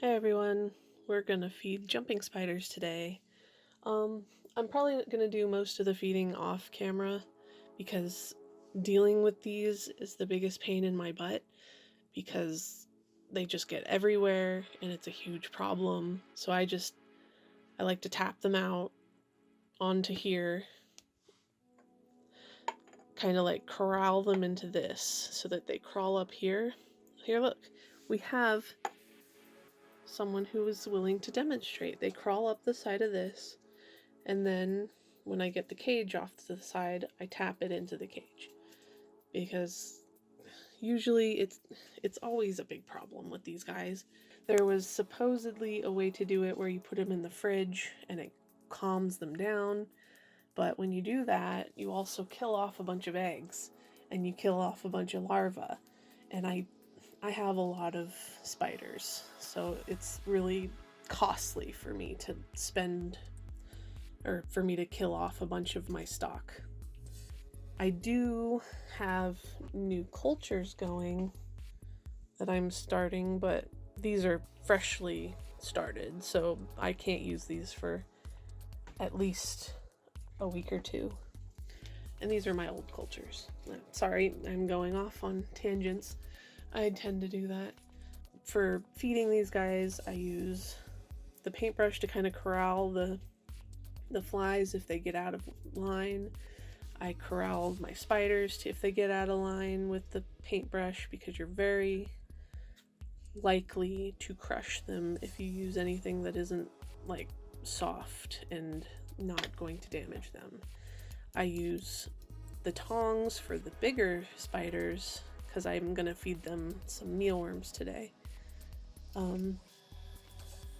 Hey everyone, we're gonna feed jumping spiders today. I'm probably gonna do most of the feeding off camera because dealing with these is the biggest pain in my butt because they just get everywhere and it's a huge problem. So I like to tap them out onto here, kind of like corral them into this so that they crawl up here. Here, look, we have someone who is willing to demonstrate. They crawl up the side of this, and then when I get the cage off to the side, I tap it into the cage. Because usually it's always a big problem with these guys. There was supposedly a way to do it where you put them in the fridge and it calms them down, but when you do that, you also kill off a bunch of eggs and you kill off a bunch of larvae. And I have a lot of spiders, so it's really costly for me to spend, or for me to kill off a bunch of my stock. I do have new cultures going that I'm starting, but these are freshly started, so I can't use these for at least a week or two. And these are my old cultures. Sorry, I'm going off on tangents. I tend to do that. For feeding these guys, I use the paintbrush to kind of corral the flies if they get out of line. I corral my spiders if they get out of line with the paintbrush, because you're very likely to crush them if you use anything that isn't like soft and not going to damage them. I use the tongs for the bigger spiders because I'm gonna feed them some mealworms today. I'm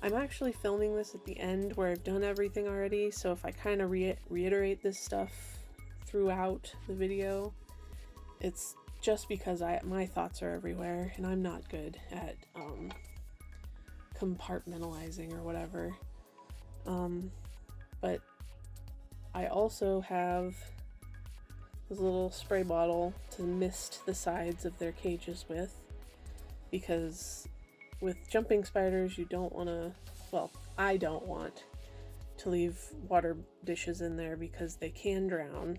actually filming this at the end where I've done everything already, so if I kind of reiterate this stuff throughout the video, it's just because my thoughts are everywhere and I'm not good at compartmentalizing or whatever. But I also have this little spray bottle to mist the sides of their cages with, because with jumping spiders you don't want to, well, I don't want to leave water dishes in there because they can drown,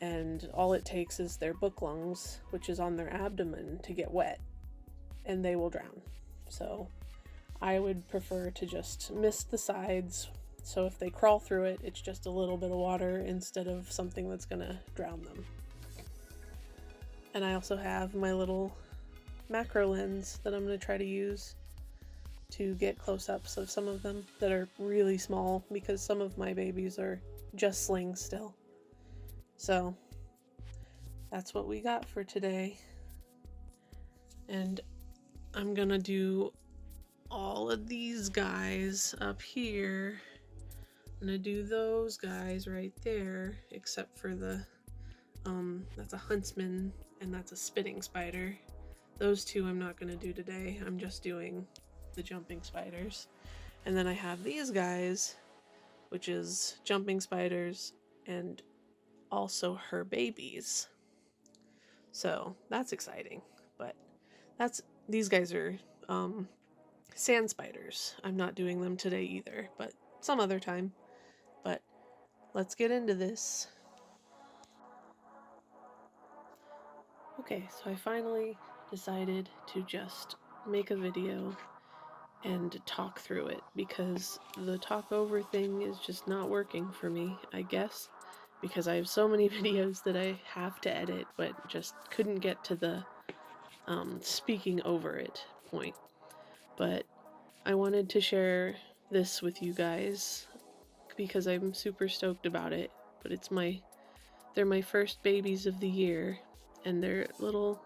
and all it takes is their book lungs, which is on their abdomen, to get wet and they will drown. So I would prefer to just mist the sides, so if they crawl through it, it's just a little bit of water instead of something that's gonna drown them. And I also have my little macro lens that I'm going to try to use to get close-ups of some of them that are really small, because some of my babies are just slings still. So that's what we got for today. And I'm going to do all of these guys up here. I'm going to do those guys right there, except for the that's a huntsman and that's a spitting spider. Those two I'm not going to do today. I'm just doing the jumping spiders. And then I have these guys, which is jumping spiders and also her babies. So that's exciting. But these guys are sand spiders. I'm not doing them today either, but some other time. But let's get into this. Okay, so I finally decided to just make a video and talk through it, because the talk over thing is just not working for me, I guess, because I have so many videos that I have to edit, but just couldn't get to the speaking over it point. But I wanted to share this with you guys because I'm super stoked about it. But they're my first babies of the year, and they're little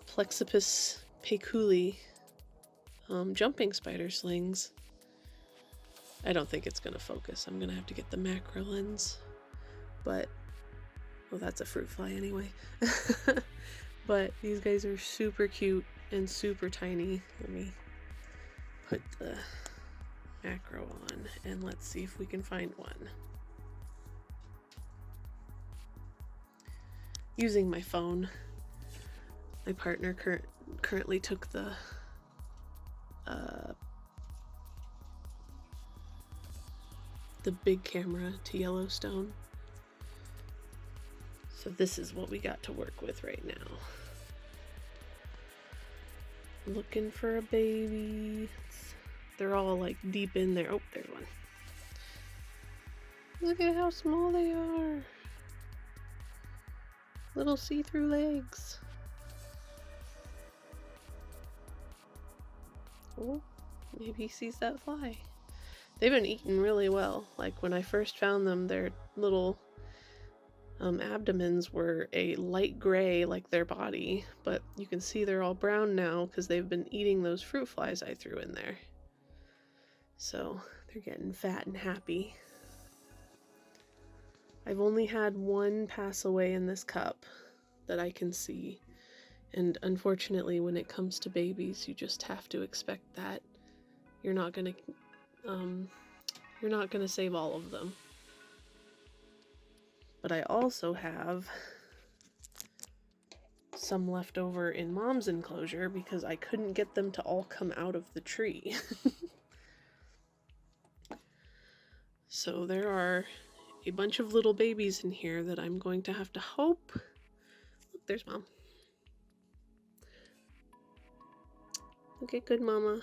Plexippus paykulli jumping spider slings. I don't think it's gonna focus. I'm gonna have to get the macro lens, but well, that's a fruit fly anyway. But these guys are super cute and super tiny. Let me put the macro on and let's see if we can find one. Using my phone. My partner currently took the the big camera to Yellowstone. So this is what we got to work with right now. Looking for a baby. They're all like deep in there. Oh, there's one. Look at how small they are. Little see-through legs. Oh, maybe he sees that fly. They've been eating really well. Like when I first found them, their little abdomens were a light gray like their body, but you can see they're all brown now because they've been eating those fruit flies I threw in there. So they're getting fat and happy. I've only had one pass away in this cup that I can see, and unfortunately when it comes to babies you just have to expect that. You're not gonna save all of them. But I also have some left over in Mom's enclosure because I couldn't get them to all come out of the tree. So there are a bunch of little babies in here that I'm going to have to hope... Look, there's Mom. Okay, good mama.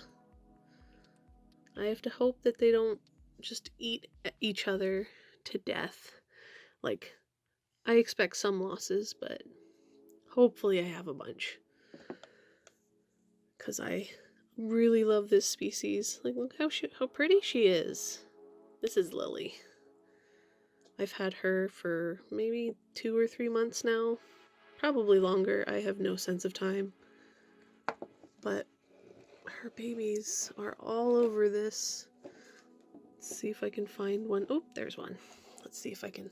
I have to hope that they don't just eat each other to death. Like, I expect some losses, but hopefully I have a bunch. Because I really love this species. Like, look how pretty she is. This is Lily. I've had her for maybe 2 or 3 months now. Probably longer. I have no sense of time. But her babies are all over this. Let's see if I can find one. Oh, there's one. Let's see if I can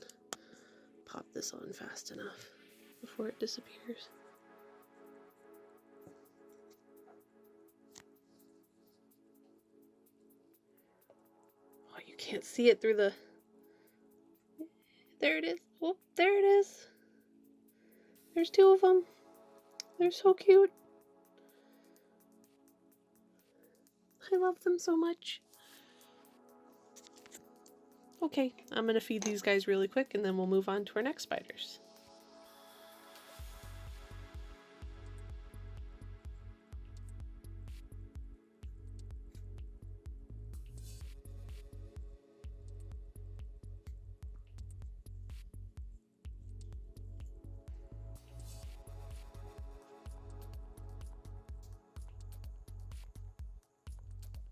pop this on fast enough before it disappears. Oh, you can't see it through the... There it is. Oh, there it is. There's 2 of them. They're so cute. I love them so much. Okay, I'm gonna feed these guys really quick and then we'll move on to our next spiders.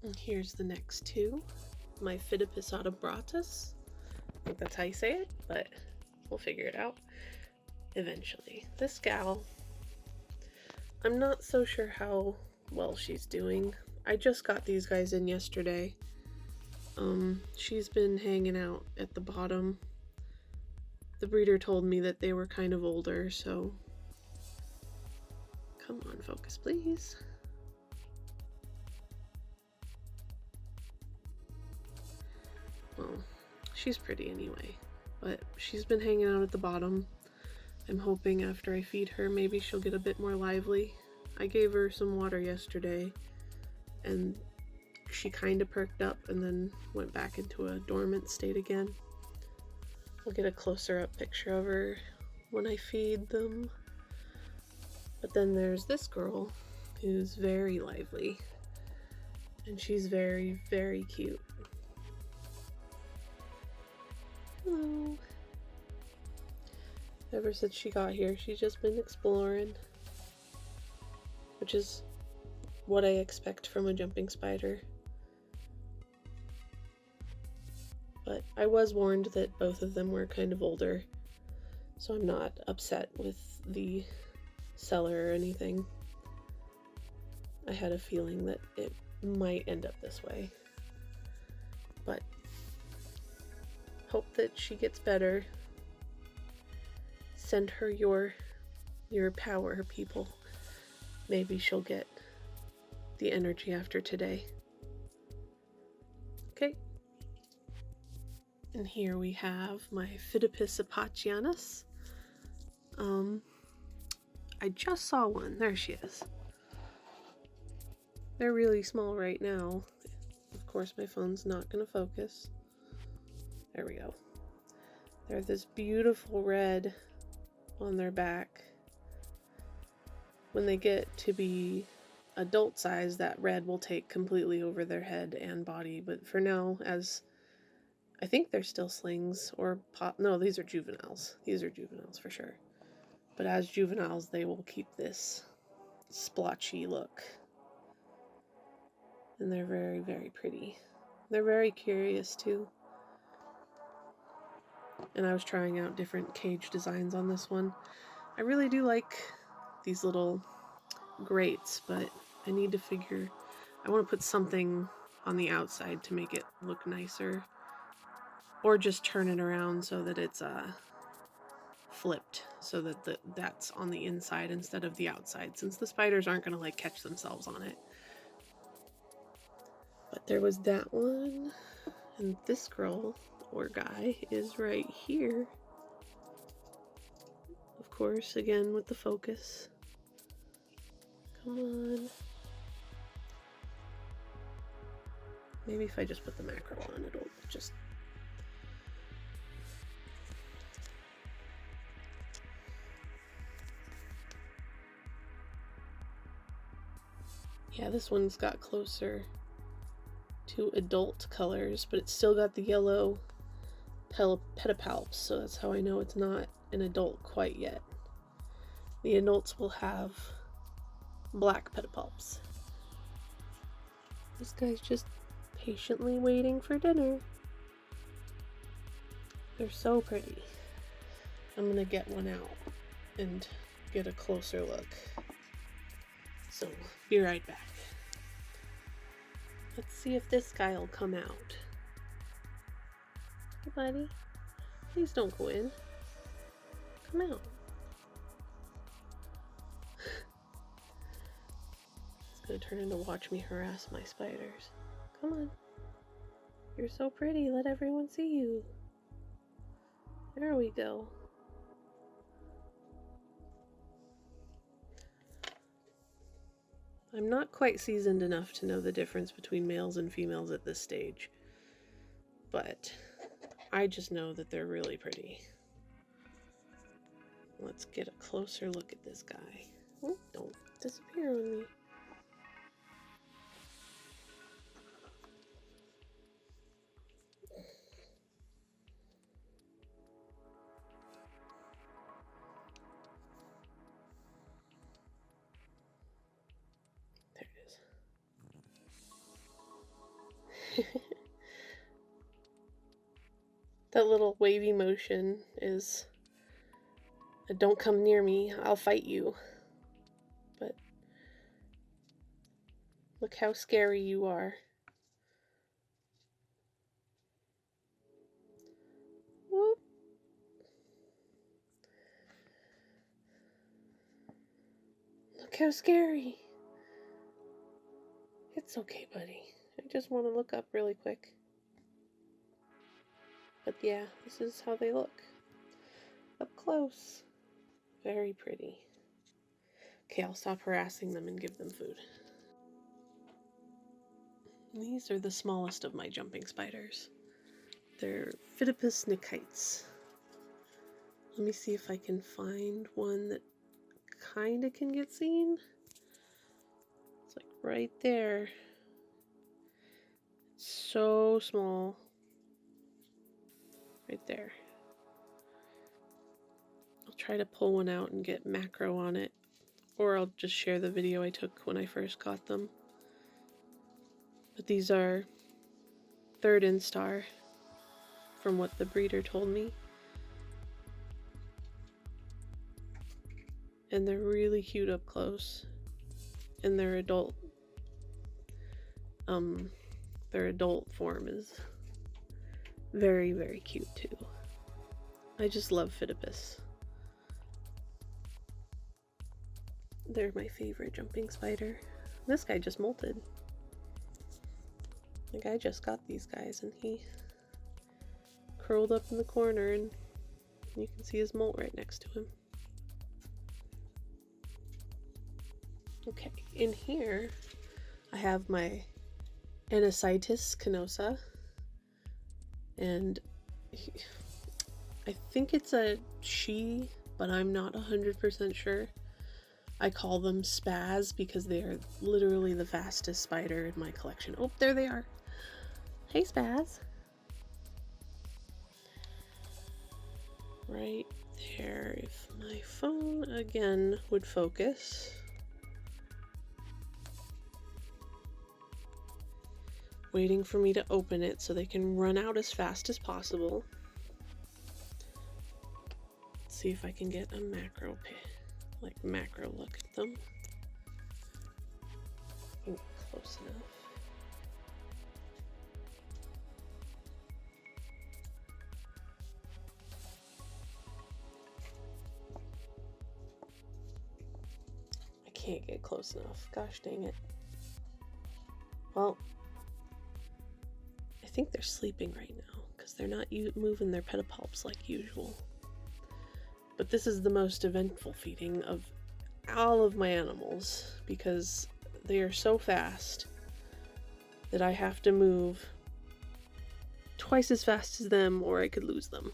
And here's the next 2. My Phidippus audax. I think that's how you say it, but we'll figure it out eventually. This gal, I'm not so sure how well she's doing. I just got these guys in yesterday. She's been hanging out at the bottom. The breeder told me that they were kind of older, so... Come on, focus, please. Well, she's pretty anyway, but she's been hanging out at the bottom. I'm hoping after I feed her, maybe she'll get a bit more lively. I gave her some water yesterday, and she kind of perked up and then went back into a dormant state again. I'll get a closer up picture of her when I feed them. But then there's this girl who's very lively, and she's very, very cute. Hello. Ever since she got here, she's just been exploring, which is what I expect from a jumping spider. But I was warned that both of them were kind of older, so I'm not upset with the seller or anything. I had a feeling that it might end up this way, but hope that she gets better. Send her your power, people. Maybe she'll get the energy after today. Okay. And here we have my Phidippus apacheanus. I just saw one. There she is. They're really small right now. Of course, my phone's not going to focus. There we go. They're this beautiful red on their back. When they get to be adult size, that red will take completely over their head and body. But for now, as I think they're still slings or no, these are juveniles. These are juveniles for sure. But as juveniles, they will keep this splotchy look. And they're very, very pretty. They're very curious too. And I was trying out different cage designs on this one. I really do like these little grates, but I need to figure, I want to put something on the outside to make it look nicer, or just turn it around so that it's flipped, so that that's on the inside instead of the outside, since the spiders aren't going to like catch themselves on it. But there was that one, and this girl or guy is right here. Of course, again with the focus. Come on. Maybe if I just put the macro on, it'll just... Yeah, this one's got closer to adult colors, but it's still got the yellow pedipalps, so that's how I know it's not an adult quite yet. The adults will have black pedipalps. This guy's just patiently waiting for dinner. They're so pretty. I'm gonna get one out and get a closer look. So, be right back. Let's see if this guy will come out. Hey, buddy. Please don't go in. Come out. It's gonna turn into watch me harass my spiders. Come on. You're so pretty. Let everyone see you. There we go. I'm not quite seasoned enough to know the difference between males and females at this stage, but I just know that they're really pretty. Let's get a closer look at this guy. Oh, don't disappear on me. There it is. That little wavy motion is, don't come near me, I'll fight you. But look how scary you are. Whoop. Look how scary. It's okay, buddy. I just want to look up really quick. But yeah, this is how they look. Up close. Very pretty. Okay, I'll stop harassing them and give them food. These are the smallest of my jumping spiders. They're Phidippus nikites. Let me see if I can find one that kind of can get seen. It's like right there. It's so small. Right there. I'll try to pull one out and get macro on it, or I'll just share the video I took when I first got them. But these are 3rd instar, from what the breeder told me. And they're really cute up close. And their adult form is very, very cute too. I just love Phidippus. They're my favorite jumping spider. This guy just molted. Like, I just got these guys and he curled up in the corner and you can see his molt right next to him. Okay, in here I have my Anasaitis canosa, and I think it's a she, but I'm not 100% sure. I call them spaz because they are literally the fastest spider in my collection. Oh, there they are. Hey, spaz. Right there. If my phone again would focus. Waiting for me to open it so they can run out as fast as possible. Let's see if I can get a macro look at them. Close enough. I can't get close enough. Gosh dang it. Well, I think they're sleeping right now because they're not moving their pedipalps like usual. But this is the most eventful feeding of all of my animals because they are so fast that I have to move twice as fast as them or I could lose them.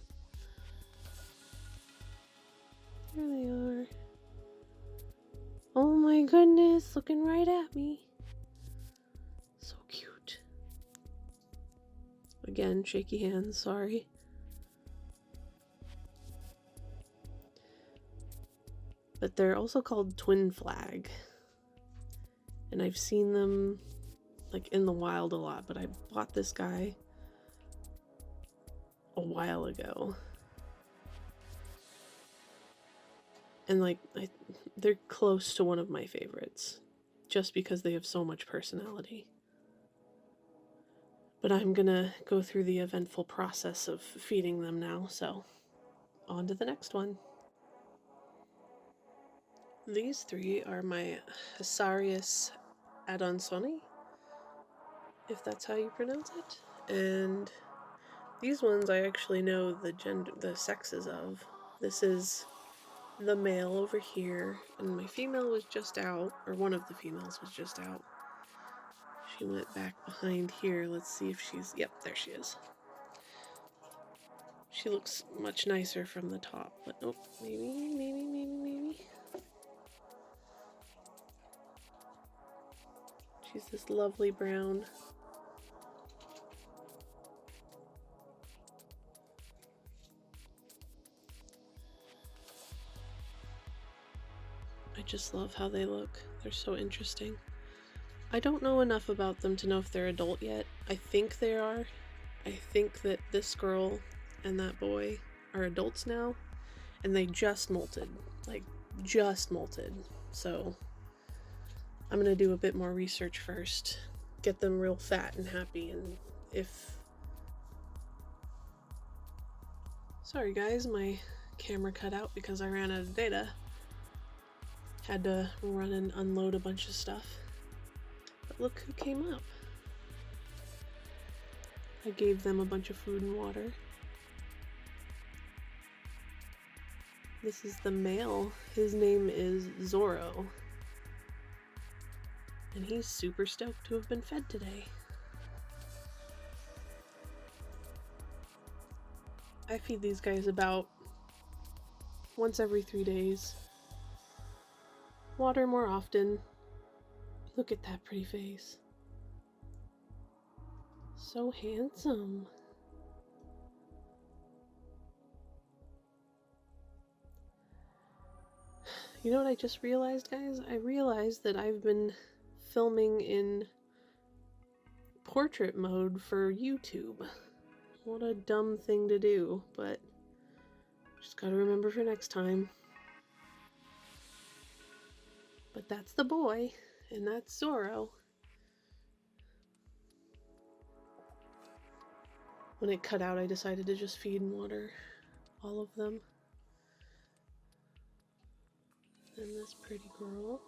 There they are. Oh my goodness, looking right at me. So cute. Again, shaky hands, sorry. But they're also called twin flag. And I've seen them like in the wild a lot, but I bought this guy a while ago. And like they're close to one of my favorites just because they have so much personality. But I'm gonna go through the eventful process of feeding them now, so on to the next one. These three are my Hyllus adansonii, if that's how you pronounce it. And these ones I actually know the sexes of. This is the male over here, and my female was just out, or one of the females was just out. She went back behind here. Let's see if she's... Yep, there she is. She looks much nicer from the top, but oh, maybe. She's this lovely brown. I just love how they look. They're so interesting. I don't know enough about them to know if they're adult yet. I think they are. I think that this girl and that boy are adults now, and they just molted. Like, just molted. So I'm gonna do a bit more research first. Get them real fat and happy, and if... Sorry guys, my camera cut out because I ran out of data. Had to run and unload a bunch of stuff. But look who came up. I gave them a bunch of food and water. This is the male. His name is Zorro. And he's super stoked to have been fed today. I feed these guys about once every 3 days. Water more often. Look at that pretty face. So handsome. You know what I just realized, guys? I realized that I've been filming in portrait mode for YouTube. What a dumb thing to do, but just gotta remember for next time. But that's the boy, and that's Zorro. When it cut out, I decided to just feed and water all of them. And this pretty girl.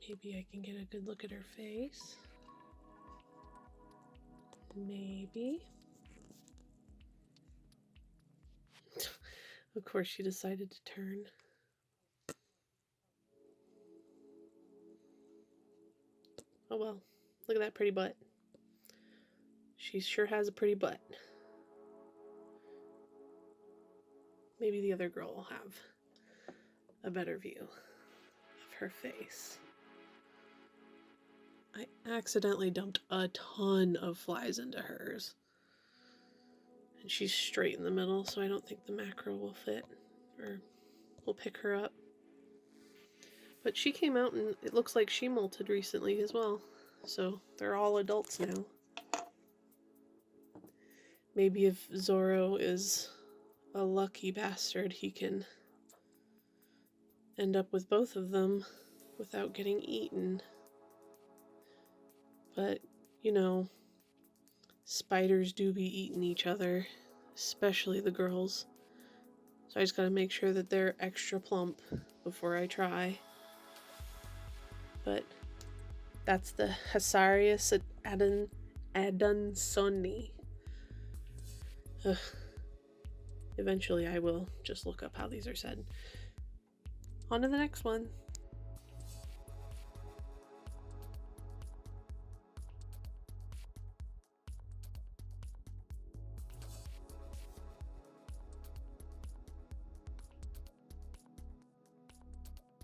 Maybe I can get a good look at her face. Maybe. Of course she decided to turn. Oh well, look at that pretty butt. She sure has a pretty butt. Maybe the other girl will have a better view of her face. I accidentally dumped a ton of flies into hers. And she's straight in the middle, so I don't think the macro will fit or will pick her up. But she came out and it looks like she molted recently as well. So they're all adults now. Maybe if Zorro is a lucky bastard, he can end up with both of them without getting eaten. But, you know, spiders do be eating each other, especially the girls. So I just gotta make sure that they're extra plump before I try. But that's the Hyllus adansonii. Eventually I will just look up how these are said. On to the next one.